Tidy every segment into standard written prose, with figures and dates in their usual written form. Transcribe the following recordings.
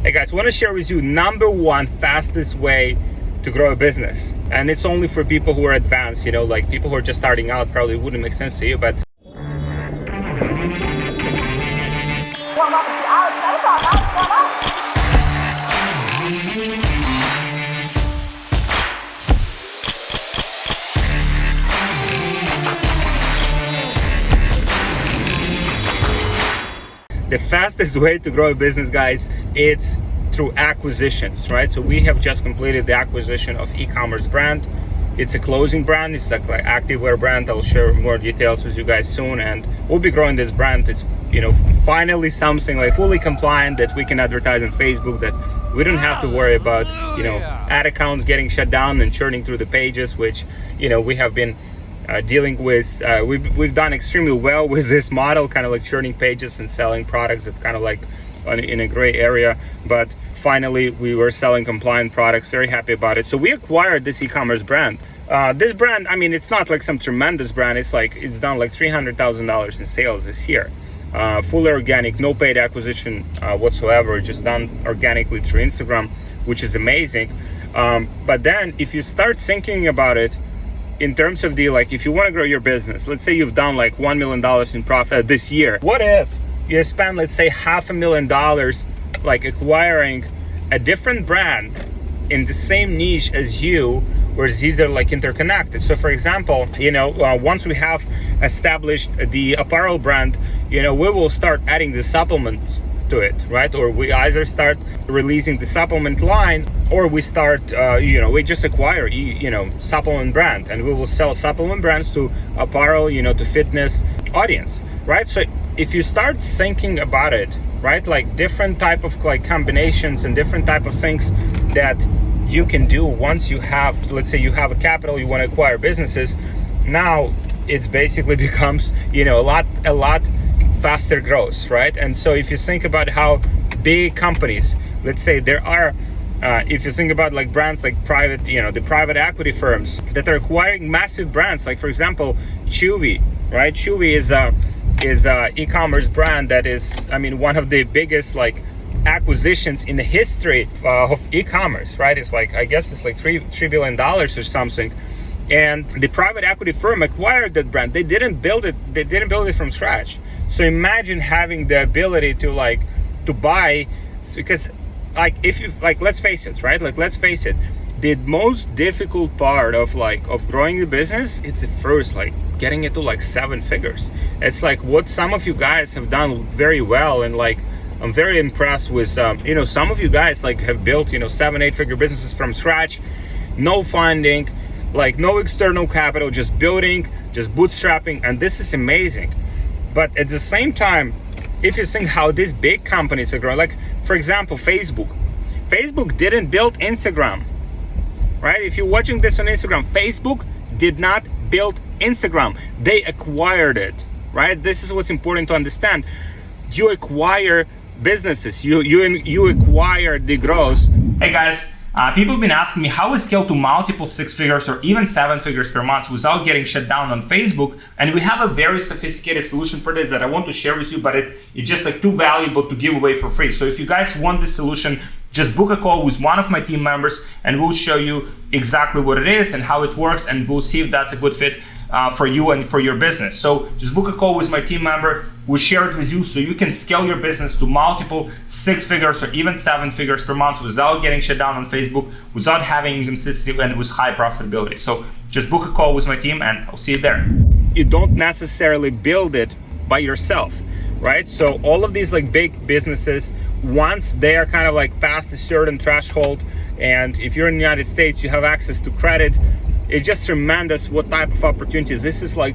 Hey guys, I want to share with you number one fastest way to grow a business. And it's only for people who are advanced, like people who are just starting out probably wouldn't make sense to you, but the fastest way to grow a business, guys, it's through acquisitions, right? So we have just completed the acquisition of eCommerce brand. It's a clothing brand. It's like activewear brand. I'll share more details with you guys soon, and we'll be growing this brand. It's finally something like fully compliant that we can advertise on Facebook, that we don't have to worry about ad accounts getting shut down and churning through the pages, which we have been dealing with. We've done extremely well with this model, kind of like churning pages and selling products that kind of like in a gray area, but finally we were selling compliant products. Very happy about it. So we acquired this e-commerce brand. This brand, I mean, it's not like some tremendous brand. It's done like $300,000 in sales this year. Fully organic, no paid acquisition whatsoever, just done organically through Instagram, which is amazing. But then if you start thinking about it in terms of if you want to grow your business, let's say you've done like $1 million in profit this year. What if you spend, let's say, $500,000 like acquiring a different brand in the same niche as you, where these are like interconnected? So for example, once we have established the apparel brand, we will start adding the supplements to it, right? Or we either start releasing the supplement line, or we start we just acquire supplement brand, and we will sell supplement brands to apparel, to fitness audience, right? So if you start thinking about it, right, like different type of combinations and different type of things that you can do once you have, let's say you have a capital, you want to acquire businesses, now it basically becomes a lot faster growth, right? And so if you think about how big companies, let's say there are, if you think about like brands like private, the private equity firms that are acquiring massive brands, like for example, Chewy, right? Chewy is a e-commerce brand that is, one of the biggest acquisitions in the history of e-commerce, right? It's I guess it's $3 billion or something. And the private equity firm acquired that brand. They didn't build it from scratch. So imagine having the ability to buy, because if you let's face it, right? Let's face it, the most difficult part of growing the business, it's the first getting it to 7 figures. It's what some of you guys have done very well, and I'm very impressed with some of you guys have built 7-8 figure businesses from scratch, no funding, no external capital, just building, just bootstrapping, and this is amazing. But at the same time, if you think how these big companies are growing, for example, Facebook didn't build Instagram, right? If you're watching this on Instagram, Facebook did not build Instagram. They acquired it, right? This is what's important to understand. You acquire businesses. You acquire the growth. Hey guys, people have been asking me how we scale to multiple 6 figures or even 7 figures per month without getting shut down on Facebook. And we have a very sophisticated solution for this that I want to share with you, but it's just too valuable to give away for free. So if you guys want this solution, just book a call with one of my team members, and we'll show you exactly what it is and how it works, and we'll see if that's a good fit for you and for your business. So just book a call with my team member. We'll share it with you so you can scale your business to multiple 6 figures or even 7 figures per month without getting shut down on Facebook, without having inconsistency, and with high profitability. So just book a call with my team, and I'll see you there. You don't necessarily build it by yourself, right? So all of these big businesses, once they are kind of past a certain threshold, and if you're in the United States, you have access to credit, it's just tremendous what type of opportunities. This is the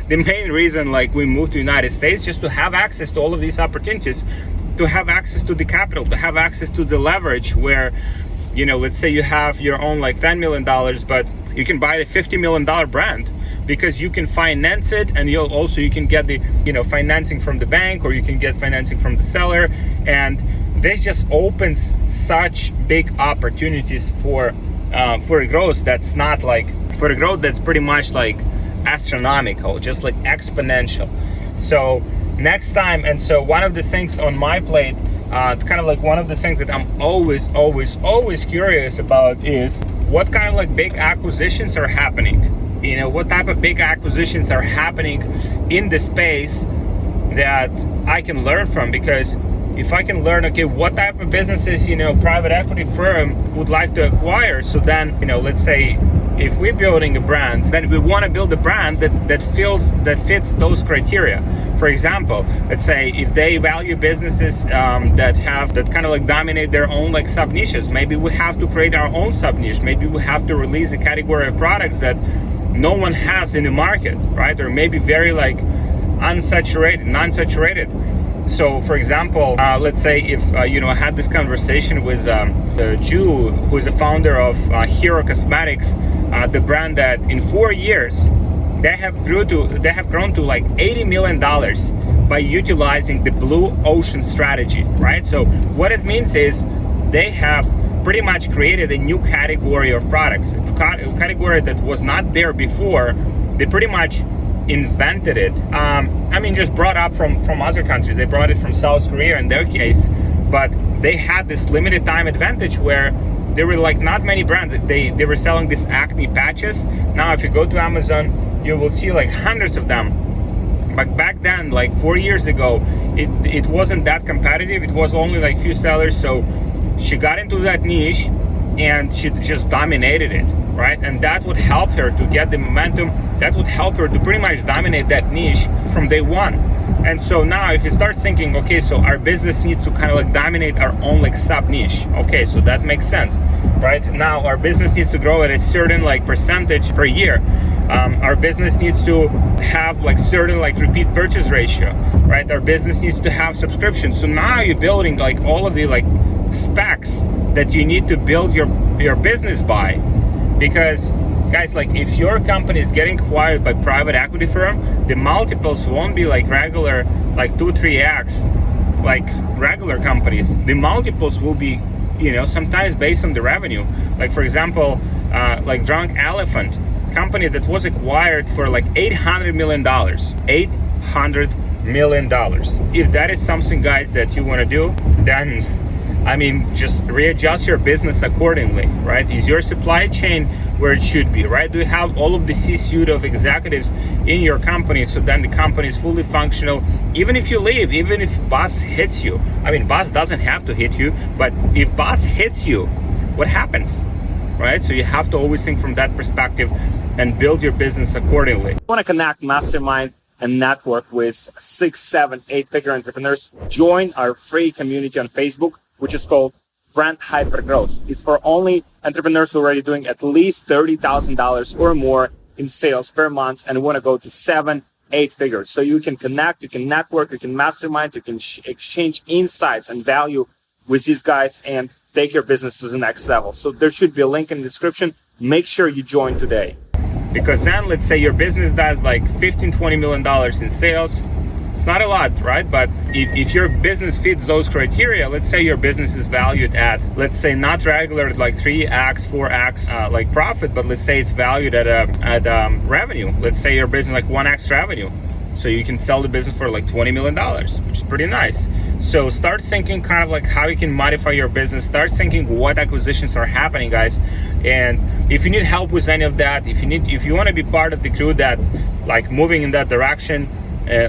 main reason we moved to the United States, just to have access to all of these opportunities, to have access to the capital, to have access to the leverage where, let's say you have your own $10 million, but you can buy a $50 million brand because you can finance it, and you can get the financing from the bank, or you can get financing from the seller, and this just opens such big opportunities for a growth that's not for a growth that's pretty much astronomical, just exponential. So next time, and so one of the things on my plate it's kind of like one of the things that I'm always curious about is what kind of like big acquisitions are happening. You know, what type of big acquisitions are happening in the space that I can learn from, because if I can learn, okay, what type of businesses, you know, private equity firm would like to acquire, so then, you know, let's say if we're building a brand, then we want to build a brand that fits those criteria. For example, let's say if they value businesses that kind of like dominate their own like sub niches, maybe we have to create our own sub niche. Maybe we have to release a category of products that no one has in the market, right? Or maybe very like non-saturated. So for example, let's say if you know, I had this conversation with a Jew who is the founder of Hero Cosmetics, the brand that in 4 years they have grown to like $80 million by utilizing the blue ocean strategy, right? So what it means is they have pretty much created a new category of products, a category that was not there before. They pretty much invented it. I mean, just brought up from other countries. They brought it from South Korea in their case, but they had this limited time advantage where there were like not many brands. They were selling these acne patches. Now if you go to Amazon, you will see like hundreds of them. But back then, like 4 years ago, it wasn't that competitive. It was only like few sellers. So she got into that niche and she just dominated it, right? And that would help her to get the momentum. That would help her to pretty much dominate that niche from day one. And so now if you start thinking, okay, so our business needs to kind of like dominate our own like sub niche. Okay, so that makes sense, right? Now our business needs to grow at a certain like percentage per year. Our business needs to have like certain like repeat purchase ratio, right? Our business needs to have subscriptions. So now you're building like all of the like specs that you need to build your business by. Because guys, like if your company is getting acquired by private equity firm, the multiples won't be like regular, like 2-3x like regular companies. The multiples will be, you know, sometimes based on the revenue. Like for example, like Drunk Elephant company that was acquired for like $800 million. $800 million. If that is something, guys, that you want to do, then I mean, just readjust your business accordingly, right? Is your supply chain where it should be, right? Do you have all of the C-suite of executives in your company so then the company is fully functional? Even if you leave, even if boss hits you, I mean, boss doesn't have to hit you, but if boss hits you, what happens, right? So you have to always think from that perspective and build your business accordingly. If you want to connect, mastermind, and network with 6, 7, 8-figure entrepreneurs, join our free community on Facebook, which is called Brand Hypergrowth. It's for only entrepreneurs who are already doing at least $30,000 or more in sales per month and want to go to 7, 8 figures. So you can connect, you can network, you can mastermind, you can exchange insights and value with these guys and take your business to the next level. So there should be a link in the description. Make sure you join today. Because then let's say your business does like $15, $20 million in sales. It's not a lot, right? But if your business fits those criteria, let's say your business is valued at, let's say not regular like 3x, 4x like profit, but let's say it's valued at revenue. Let's say your business like 1x revenue. So you can sell the business for like $20 million, which is pretty nice. So start thinking kind of like how you can modify your business. Start thinking what acquisitions are happening, guys. And if you need help with any of that, if you want to be part of the crew that like moving in that direction,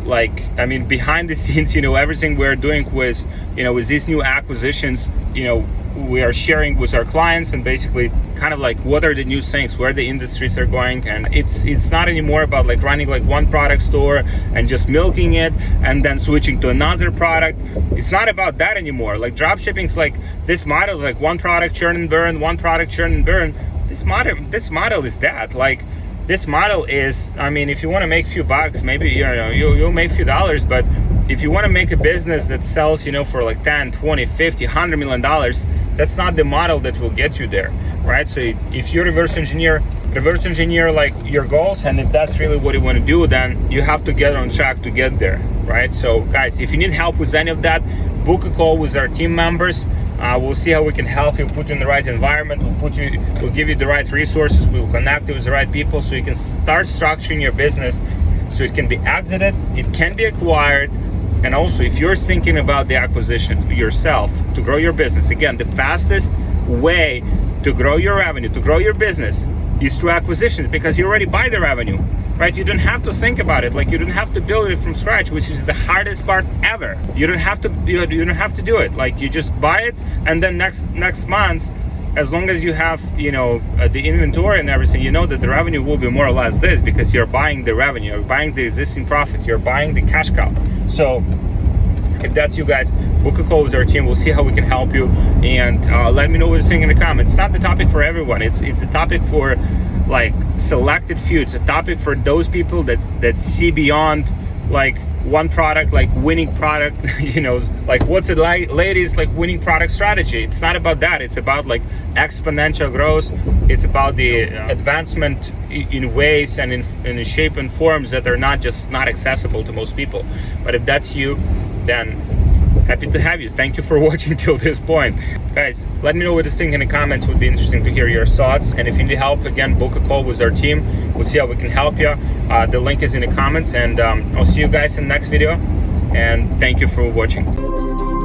like, I mean, behind the scenes, you know, everything we're doing with, you know, with these new acquisitions, you know, we are sharing with our clients and basically kind of like what are the new things, where the industries are going. And it's not anymore about like running like one product store and just milking it and then switching to another product. It's not about that anymore. Like drop shipping's like this model is like one product churn and burn, one product churn and burn. This model is that. Like this model is, I mean, if you want to make a few bucks, maybe, you know, you'll make a few dollars, but if you want to make a business that sells, you know, for like 10, 20, 50, $100 million, that's not the model that will get you there, right? So if you reverse engineer like your goals, and if that's really what you want to do, then you have to get on track to get there, right? So guys, if you need help with any of that, book a call with our team members. We'll see how we can help you, put you in the right environment. We'll give you the right resources. We will connect you with the right people so you can start structuring your business so it can be exited, it can be acquired, And also, if you're thinking about the acquisitions yourself to grow your business, again, the fastest way to grow your revenue, to grow your business, is through acquisitions, because you already buy the revenue, right? You don't have to think about it. Like, you don't have to build it from scratch, which is the hardest part ever. You don't have to do it. Like, you just buy it, and then next month, as long as you have, the inventory and everything, you know that the revenue will be more or less this, because you're buying the revenue, you're buying the existing profit, you're buying the cash cow. So if that's you guys, book a call with our team. We'll see how we can help you, and let me know what you think in the comments. It's not the topic for everyone. It's a topic for like selected few. It's a topic for those people that see beyond like one product, like winning product, like what's it like, ladies, like winning product strategy. It's not about that. It's about like exponential growth. It's about the advancement in ways and in shape and forms that are not accessible to most people. But if that's you, then happy to have you. Thank you for watching till this point. Guys, let me know what you think in the comments. Would be interesting to hear your thoughts. And if you need help, again, book a call with our team. We'll see how we can help you. The link is in the comments, and I'll see you guys in the next video. And thank you for watching.